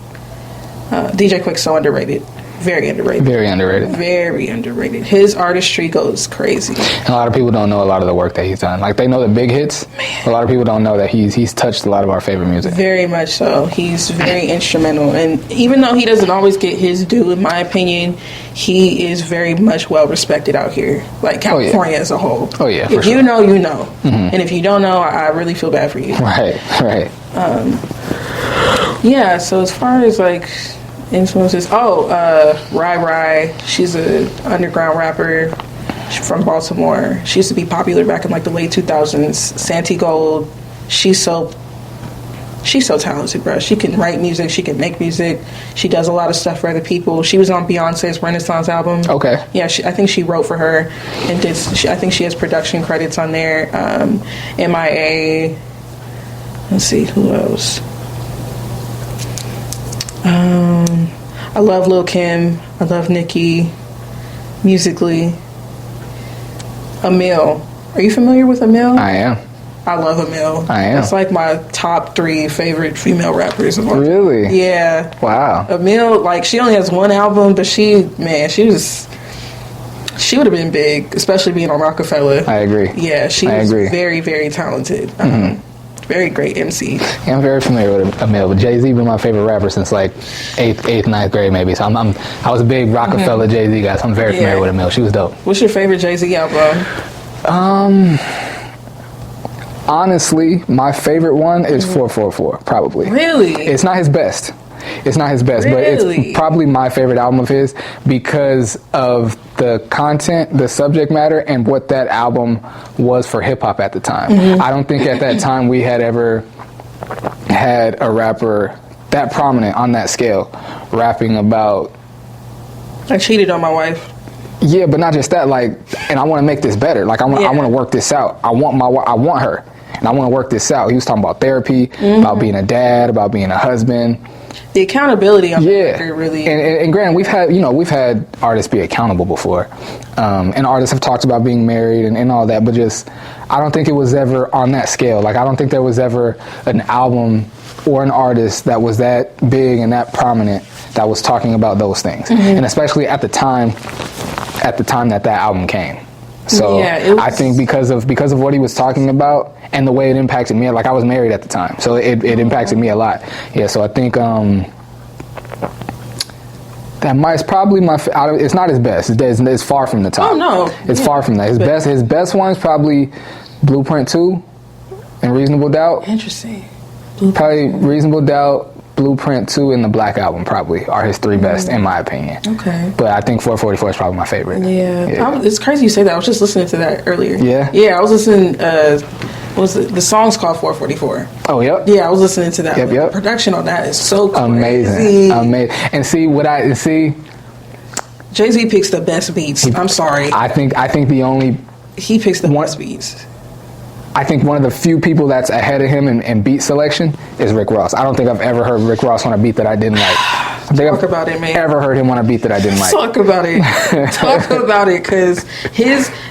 DJ Quick's so underrated. Very underrated. Very underrated. Very underrated. His artistry goes crazy. And a lot of people don't know a lot of the work that he's done. Like, they know the big hits. Man. A lot of people don't know that he's touched a lot of our favorite music. Very much so. He's very instrumental. And even though he doesn't always get his due, in my opinion, he is very much well respected out here. Like California as a whole. Oh, yeah. If you know, you know. Mm-hmm. And if you don't know, I really feel bad for you. Right. Yeah, so as far as like influences, Rai Rai, she's an underground rapper from Baltimore. She used to be popular back in like the late 2000s. Santi Gold, she's so talented, bro. She can write music, she can make music, she does a lot of stuff for other people. She was on Beyonce's Renaissance album. Okay. Yeah, I think she wrote for her and I think she has production credits on there. MIA, let's see, who else? I love Lil' Kim. I love Nicki. Musically. Emil. Are you familiar with Emil? I am. I love Emil. I am. It's like my top 3 favorite female rappers of all time. Really? Yeah. Wow. Emil, like, she only has one album, but she would have been big, especially being on Rockefeller. I agree. Yeah, she was very, very talented. Mm-hmm. Very great MC. Yeah, I'm very familiar with Emil, but Jay-Z been my favorite rapper since like 8th, 9th grade maybe. So I was a big Rockefeller Jay-Z guy, so I'm very familiar with Emil. She was dope. What's your favorite Jay-Z album? Honestly, my favorite one is 444, probably. Really? It's not his best. It's not his best, really? But it's probably my favorite album of his because of the content, the subject matter, and what that album was for hip-hop at the time. Mm-hmm. I don't think at that time we had ever had a rapper that prominent on that scale rapping about... I cheated on my wife. Yeah, but not just that, like, and I want to make this better. Like, I want to work this out. I want her, and I want to work this out. He was talking about therapy, about being a dad, about being a husband. The accountability on the record really... And granted, we've had artists be accountable before. And artists have talked about being married and all that, but just, I don't think it was ever on that scale. Like, I don't think there was ever an album or an artist that was that big and that prominent that was talking about those things. Mm-hmm. And especially at the time that album came. So I think because of what he was talking about and the way it impacted me, like I was married at the time, so it impacted me a lot. Yeah, so I think it's probably it's not his best. It's far from the top. Oh no, it's far from that. His best one is probably Blueprint 2 and Reasonable Doubt. Interesting. Probably Reasonable Doubt, Blueprint 2, and the Black Album probably are his 3 best, in my opinion. Okay. But I think 444 is probably my favorite. Yeah. It's crazy you say that. I was just listening to that earlier. Yeah? Yeah, I was listening the song's called 444. Oh, yep. Yeah, I was listening to that. Yep, yep. The production on that is so Amazing. crazy. And see, Jay-Z picks the best beats. I'm sorry. I think He picks the best beats. I think one of the few people that's ahead of him in beat selection is Rick Ross. I don't think I've ever heard Rick Ross on a beat that I didn't like. Talk about it, man. Ever heard him on a beat that I didn't like? Talk about it. Talk about it, because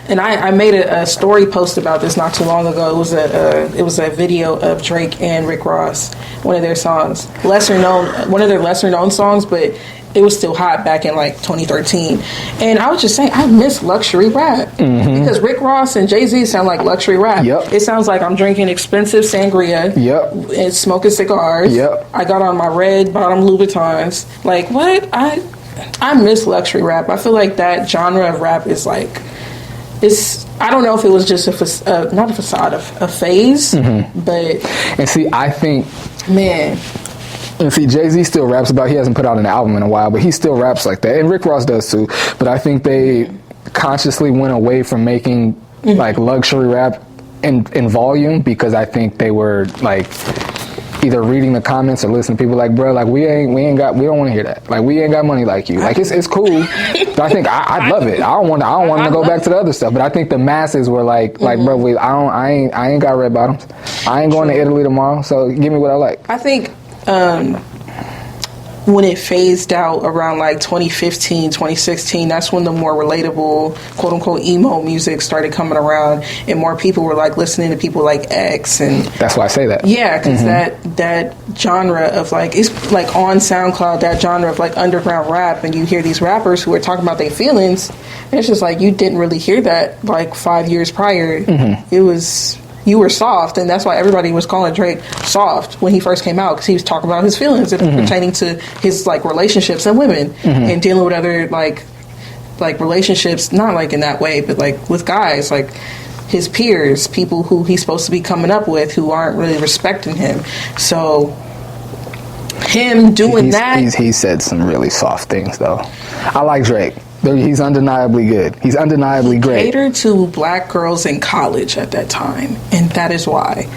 I made a story post about this not too long ago. It was a video of Drake and Rick Ross, one of their songs, one of their lesser known songs, but it was still hot back in like 2013. And I was just saying, I miss luxury rap, because Rick Ross and Jay-Z sound like luxury rap. Yep. It sounds like I'm drinking expensive sangria. Yep. And smoking cigars. Yep. I got on my red bottom Louboutins. Like, what? I miss luxury rap. I feel like that genre of rap is like, I don't know if it was just not a facade, a phase, but. And see, I think. Man. And see, Jay-Z still raps about, he hasn't put out an album in a while, but he still raps like that. And Rick Ross does too. But I think they consciously went away from making like luxury rap in volume, because I think they were like either reading the comments or listening to people like, bro, like we don't want to hear that. Like, we ain't got money like you. Like, it's cool. But I think I love it. I don't want to go back to the other stuff. But I think the masses were like, bro, I ain't got red bottoms. I ain't going to Italy tomorrow. So give me what I like. I think when it phased out around like 2015, 2016, that's when the more relatable, quote unquote, emo music started coming around, and more people were like listening to people like X. And that's why I say that. Yeah, because that genre of like, it's like on SoundCloud, that genre of like underground rap, and you hear these rappers who are talking about their feelings, and it's just like, you didn't really hear that like 5 years prior. It was, you were soft, and that's why everybody was calling Drake soft when he first came out, because he was talking about his feelings and pertaining to his like relationships and women, and dealing with other like relationships, not like in that way, but like with guys, like his peers, people who he's supposed to be coming up with, who aren't really respecting him. So him doing he said some really soft things though. I like Drake. He's undeniably good. He's undeniably great. Catered to black girls in college at that time, and that is why.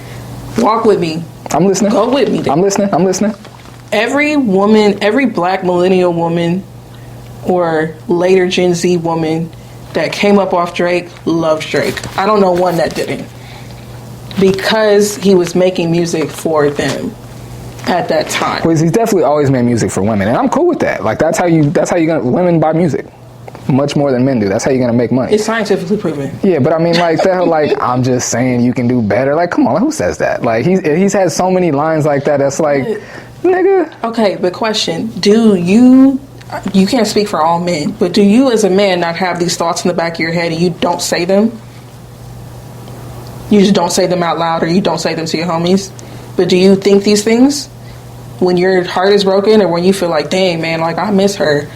Walk with me. I'm listening. Go with me. I'm listening. Every woman, every black millennial woman or later Gen Z woman that came up off Drake loved Drake. I don't know one that didn't, because he was making music for them at that time. Well, he's definitely always made music for women, and I'm cool with that. Like, that's how you women buy music. Much more than men do. That's how you're gonna make money. It's scientifically proven. Yeah, but I mean, like that. Like, I'm just saying you can do better. Like, come on, who says that? Like, he's had so many lines like that. That's like, nigga. Okay, but question: do you can't speak for all men, but do you as a man not have these thoughts in the back of your head and you don't say them? You just don't say them out loud, or you don't say them to your homies. But do you think these things when your heart is broken, or when you feel like, dang man, like I miss her?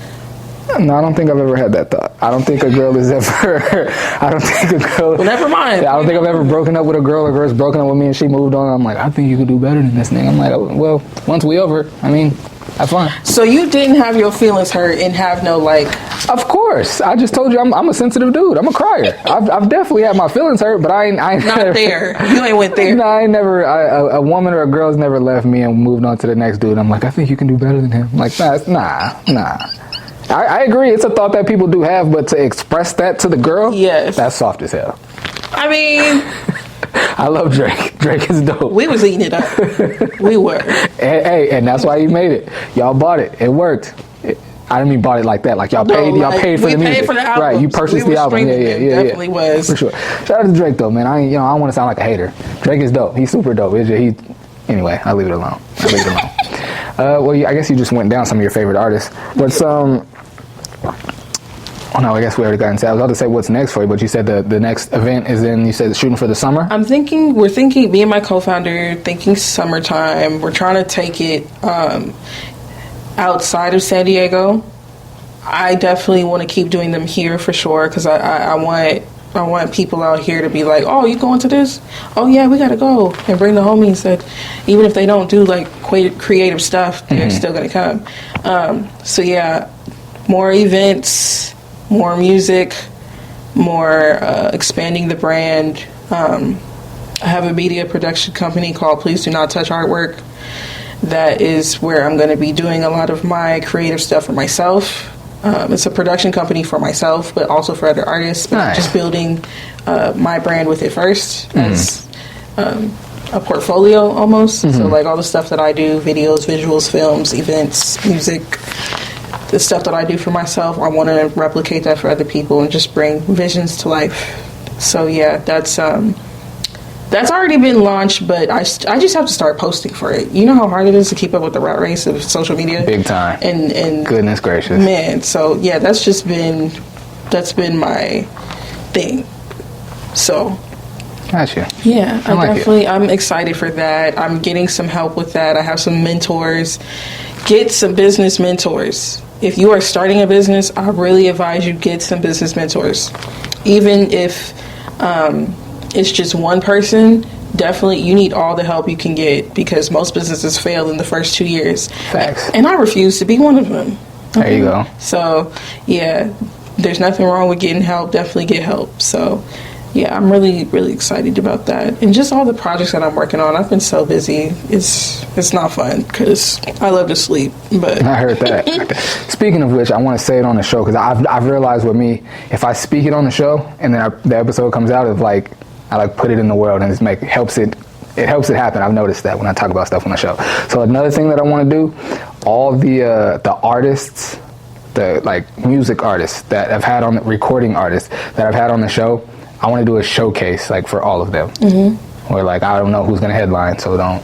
No, I don't think I've ever had that thought. I don't think a girl has ever. I don't think a girl. Well, never mind. I don't think I've ever broken up with a girl. A girl's broken up with me and she moved on. I'm like, I think you could do better than this thing. I'm like, oh, well, once we over, I mean, have fun. So you didn't have your feelings hurt and have no like. Of course, I just told you I'm a sensitive dude. I'm a crier. I've definitely had my feelings hurt, but I ain't not never, there. You ain't went there. No, I ain't never. A woman or a girl's never left me and moved on to the next dude. I'm like, I think you can do better than him. I'm like, nah. I agree. It's a thought that people do have, but to express that to the girl, yes, that's soft as hell. I mean, I love Drake. Drake is dope. We was eating it up. We were. And that's why he made it. Y'all bought it. It worked. I didn't mean bought it like that. Like y'all paid. Y'all paid for the music. We paid for the album. Right. You purchased the album. Yeah. Definitely was. For sure. Shout out to Drake though, man. I don't want to sound like a hater. Drake is dope. He's super dope. Anyway, I'll leave it alone. Well, I guess you just went down some of your favorite artists, but oh no, I guess we already got into that. I was about to say what's next for you, but you said the next event is you said shooting for the summer? We're thinking, me and my co-founder, thinking summertime. We're trying to take it outside of San Diego. I definitely want to keep doing them here for sure, because I want people out here to be like, oh, you going to this? Oh yeah, we gotta go, and bring the homies that even if they don't do like creative stuff, they're still gonna come. So yeah, more events, more music, more expanding the brand. I have a media production company called Please Do Not Touch Artwork. That is where I'm going to be doing a lot of my creative stuff for myself. It's a production company for myself, but also for other artists. But Nice. just building my brand with it first as a portfolio almost. So like all the stuff that I do, videos, visuals, films, events, music, the stuff that I do for myself, I want to replicate that for other people and just bring visions to life. So yeah, that's already been launched, but I just have to start posting for it. You know how hard it is to keep up with the rat race of social media? Big time. And Goodness gracious. man, so yeah, that's been my thing. So Gotcha. yeah, I like it. I'm excited for that. I'm getting some help with that. I have some mentors. Get some business mentors. If you are starting a business, I really advise you get some business mentors. Even if it's just one person, definitely you need all the help you can get because most businesses fail in the first 2 years. Facts. And I refuse to be one of them. There you go. So, yeah, there's nothing wrong with getting help. Definitely get help. So, yeah, I'm really, really excited about that. And just all the projects that I'm working on. I've been so busy. It's not fun because I love to sleep. But I heard that. Speaking of which, I want to say it on the show because I've realized with me, if I speak it on the show and then the episode comes out, it's like I like put it in the world and it helps it happen. I've noticed that when I talk about stuff on the show. So another thing that I want to do, all the artists, the like music artists that I've had on recording artists that I've had on the show, I want to do a showcase like for all of them. Or like I don't know who's gonna headline, so don't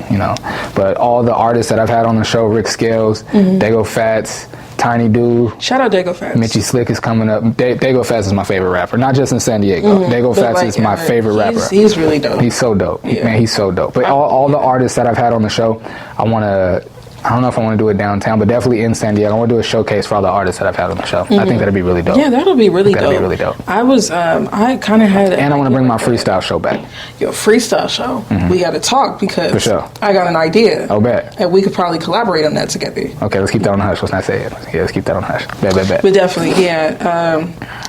But all the artists that I've had on the show, Rick Scales, Dago Fats, Tiny Dude, shout out Dago Fats. Mitchie Slick is coming up. Dago Fats is my favorite rapper, not just in San Diego. Dago But, Fats like, is my favorite rapper. He's really dope. He's so dope. Yeah. Man, he's so dope. But all the artists that I've had on the show, I don't know if I want to do it downtown, but definitely in San Diego. I want to do a showcase for all the artists that I've had on the show. I think that'd be really dope. Yeah, that'll be really That'd dope. be really dope. I kind of had. And I want to bring my freestyle show back. Your freestyle show. We got to talk because For sure. I got an idea. Oh, bet. And we could probably collaborate on that together. Okay, let's keep that on the hush. Let's not say it. Yeah, let's keep that on the hush. Bet. But definitely, yeah.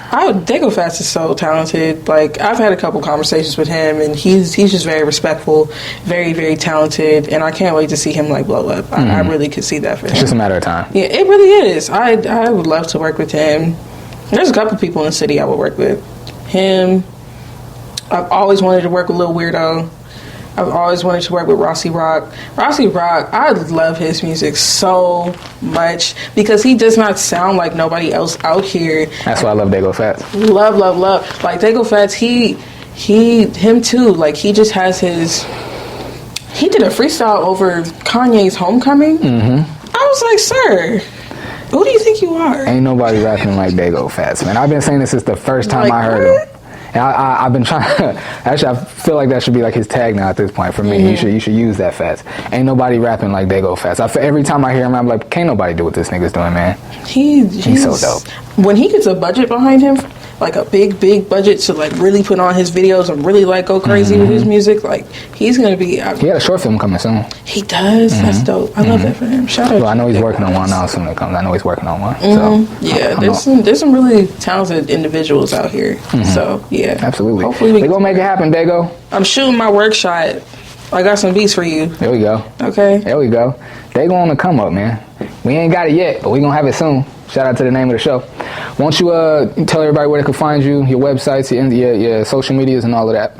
Dago Fats is so talented. Like I've had a couple conversations with him, and he's just very respectful, very very talented, and I can't wait to see him like blow up. I really could see that for him. It's just a matter of time. Yeah, it really is. I would love to work with him. There's a couple people in the city I would work with. Him. I've always wanted to work with Lil Weirdo. I've always wanted to work with Rossi Rock. Rossi Rock, I love his music so much because he does not sound like nobody else out here. That's why I love Dago Fats. Love. Like Dago Fats, him too. Like he just has his. He did a freestyle over Kanye's Homecoming. I was like, sir, who do you think you are? Ain't nobody rapping like Dago Fats, man. I've been saying this since the first time Like, I heard what? him. And I've been trying. Actually, I feel like that should be like his tag now at this point for me. You should use that Fats. Ain't nobody rapping like Dago Fats. Every time I hear him, I'm like, can't nobody do what this nigga's doing, man. He's so dope. When he gets a budget behind him, like a big budget to like really put on his videos and really like go crazy with his music, like he's gonna be. He had a short film coming soon. He does. That's dope. I love that for him. Shout out. Well, I know he's to working on one now. Soon it comes. I know he's working on one. So Yeah, there's some really talented individuals out here. So yeah, absolutely. Hopefully we gonna make it happen, Dago. I'm shooting my work shot. I got some beats for you. There we go. Okay. There we go. Dago on the come up, man. We ain't got it yet, but we gonna have it soon. Shout out to the name of the show. Won't you tell everybody where they can find you, your websites, your social medias, and all of that?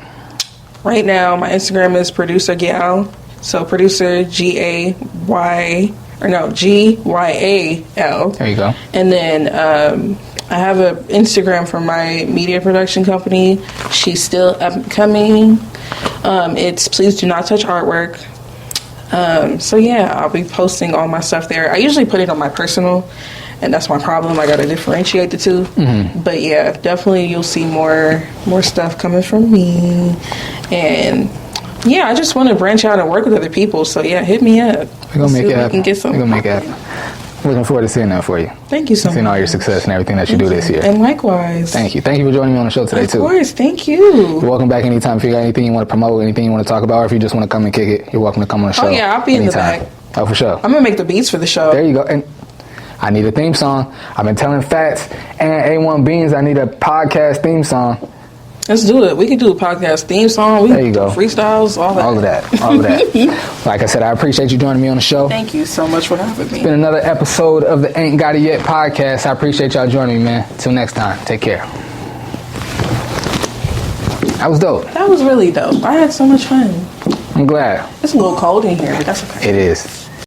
Right now, my Instagram is producer Gyal. So producer GYAL. There you go. And then I have an Instagram for my media production company. She's still upcoming. It's Please Do Not Touch Artwork. So yeah, I'll be posting all my stuff there. I usually put it on my personal, and that's my problem. I gotta differentiate the two. But yeah, definitely you'll see more stuff coming from me. And yeah, I just want to branch out and work with other people. So yeah, hit me up. We're gonna make it happen. Get some. We're gonna make it happen. Looking forward to seeing that for you. Thank you so much. Seeing all your success and everything that you do this year. And likewise. Thank you. Thank you for joining me on the show today, too. Of course. Thank you. You're welcome back anytime. If you got anything you want to promote, anything you want to talk about, or if you just want to come and kick it, you're welcome to come on the show. Oh, yeah. I'll be anytime. in the back. Oh, for sure. I'm going to make the beats for the show. There you go. And I need a theme song. I've been telling Fats and A1 Beans I need a podcast theme song. Let's do it. We can do a podcast theme song. There you go. Freestyles, all that. All of that. All of that. Like I said, I appreciate you joining me on the show. Thank you so much for having me. Been another episode of the Ain't Got It Yet podcast. I appreciate y'all joining me, man. Till next time. Take care. That was dope. That was really dope. I had so much fun. I'm glad. It's a little cold in here, but that's okay. It is.